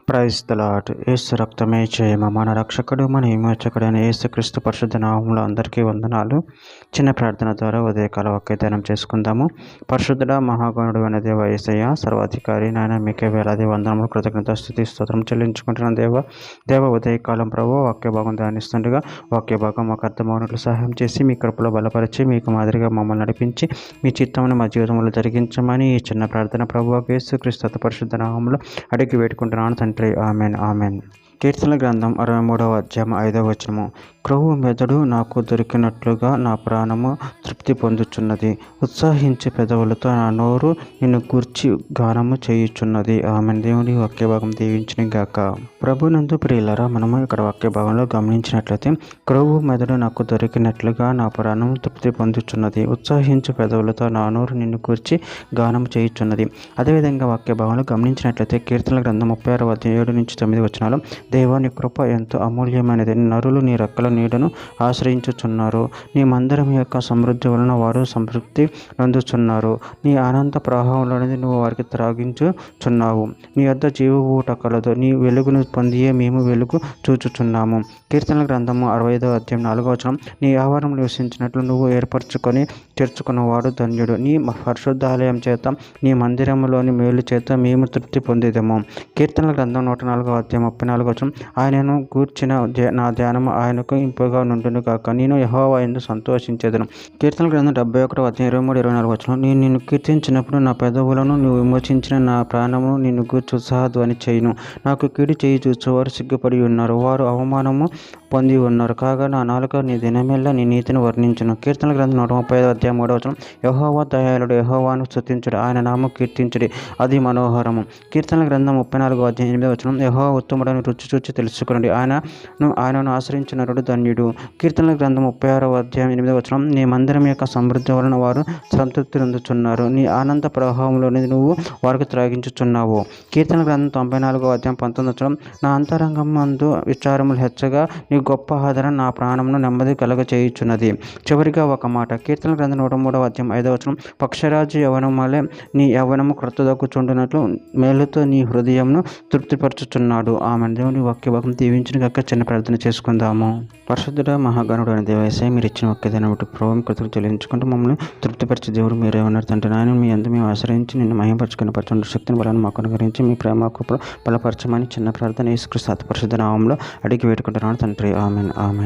Praise the lord. యేసు రక్తమే జయము. మన రక్షకుడు మన విమోచకుడైన యేసుక్రీస్తు పరిశుద్ధ నామములో అందరికీ వందనాలు. చిన్న ప్రార్థన ద్వారా ఉదయకాల వాక్యధ్యానం చేసుకుందాము. పరిశుద్ధుడ మహాగణుడు అయిన దేవ యేసయ్య, సర్వాధికారి నాయన, మీకే వేలాది వందనములు, కృతజ్ఞత, స్తుతి, స్తోత్రం చెల్లించుకుంటున్నాను దేవ ఉదయకాలం ప్రభు వాక్య భాగం ధ్యానిస్తుండగా వాక్య భాగం మాకు అర్థమవునట్లు సహాయం చేసి, మీ కృపలో బలపరిచి, మీకు మాదిరిగా మమ్మల్ని నడిపించి, మీ చిత్తమును మా జీవితంలో జరిగించమని ఈ చిన్న ప్రార్థన ప్రభు యేసుక్రీస్తు పరిశుద్ధ నామములో అడిగి వేడుకుంటున్నాను తండ్రి. Amen amen. కీర్తన గ్రంథం 63వ అధ్యాయం 5వ వచనము. క్రొవ్వు మెదడు నాకు దొరికినట్లుగా నా ప్రాణము తృప్తి పొందుచున్నది. ఉత్సాహించే పెదవులతో నా నోరు నిన్ను గూర్చి గానము చేయుచున్నది. ఆమెన్. దేవుని వాక్య భాగం దీవించిన గాక. ప్రభునందు ప్రియులరా, మనము ఇక్కడ వాక్య భాగంలో గమనించినట్లయితే క్రొవ్వు మెదడు నాకు దొరికినట్లుగా నా ప్రాణము తృప్తి పొందుచున్నది. ఉత్సాహించే పెదవులతో నా నోరు నిన్ను గూర్చి గానం చేయుచున్నది. అదేవిధంగా వాక్య భాగంలో గమనించినట్లయితే కీర్తన గ్రంథం 36వ అధ్యాయం 7-9 వచనాలు. దేవా, నీ కృప ఎంతో అమూల్యమైనది. నరులు నీ రెక్కల నీడను ఆశ్రయించుచున్నారు. నీ మందిరం యొక్క సమృద్ధి వలన వారు సంతృప్తి పొందుచున్నారు. నీ అనంత ప్రవాహంలోనిది నువ్వు వారికి త్రాగించుచున్నావు. నీ వద్ద జీవ ఊట కలదు. నీ వెలుగును పొందియే మేము వెలుగు చూచుచున్నాము. కీర్తనల గ్రంథము 65వ అధ్యాయం 4వ వచనం. నీ ఆవరణం నివసించినట్లు నువ్వు ఏర్పరచుకొని చేర్చుకున్నవాడు ధన్యుడు. నీ పరిశుద్ధాలయం చేత, నీ మందిరంలోని మేలు చేత మేము తృప్తి పొందేదము. కీర్తనల గ్రంథం 104వ అధ్యాయం 34వ వచనం. ఆయనను గూర్చిన నా ధ్యానము ఆయనకు ఇంపుగా నుండును కాక. నేను యెహోవా యందు సంతోషించేదను. కీర్తన గ్రంథం 71వ అధ్యాయం 23-24 వచనం. నేను నిన్ను కీర్తించినప్పుడు నా పెదవులను నువ్వు విమోచించిన నా ప్రాణమును నిన్ను గూర్చి ఉత్సాహధ్వని చేయును. నాకు కీడు చేయి చూచువారు సిగ్గుపడి ఉన్నారు. వారు అవమానము పొంది ఉన్నారు. కాగా నా నాలుక నీ దినమెల్లా నీ నీతిని వర్ణించును. కీర్తన గ్రంథం 135వ అధ్యాయం 3వ వచనం. యెహోవా దయాళుడు, యెహోవాను స్తుతించుడి, ఆయన నామము కీర్తించుడి, అది మనోహరము. కీర్తన గ్రంథం 34వ అధ్యాయం 8వ వచనం. యెహోవా ఉత్తముడని రుచి చూచి తెలుసుకునండి, ఆయనను ఆశ్రయించిన నరుడు ధన్యుడు. కీర్తనల గ్రంథం 36వ అధ్యాయం 8వ వచనం. నీ మందిరం యొక్క సమృద్ధి వలన వారు సంతృప్తి పొందుచున్నారు. నీ ఆనంద ప్రవాహంలోని నువ్వు వారికి త్రాగించుచున్నావు. కీర్తన గ్రంథం 94వ అధ్యాయం 19వ వచనం. నా అంతరంగం మందు విచారములు హెచ్చగా నీ గొప్ప ఆదరణ నా ప్రాణమును నెమ్మది కలగ చేయుచున్నది. చివరిగా ఒక మాట. కీర్తన గ్రంథం 103వ అధ్యాయం 5వ వచనం. పక్షరాజు యవ్వనమలే నీ యవ్వనము క్రొత్తదొక్కుచుండునట్లు మేలుతో నీ హృదయంను తృప్తిపరచుచున్నాడు. ఆమె. దేవుని వాక్య భాగం దీవించిన గాక. చిన్న ప్రార్థన చేసుకుందాము. పరిశుద్ధుడ మహాగణుడు అయిన దేవ యేసయ్య, మీరు ఇచ్చిన వాక్యదాన్ని బట్టి ప్రభువుని కృతజ్ఞతలు చెల్లించుకుంటూ మమ్మల్ని తృప్తిపరిచే దేవుడు మీరే ఉన్నారు తండ్రి. నాయన, మీ అందు మేము ఆశ్రయించి నిన్ను మహిమపరచుకుని పరచండి. శక్తిని బలాన్ని మాకు అనుగ్రహించి మీ ప్రేమ కృపలో బలపరచమని చిన్న ప్రార్థన యేసుక్రీస్తు పరిశుద్ధ నామములో అడిగి వేడుకుంటున్నాను తండ్రి. Amen amen.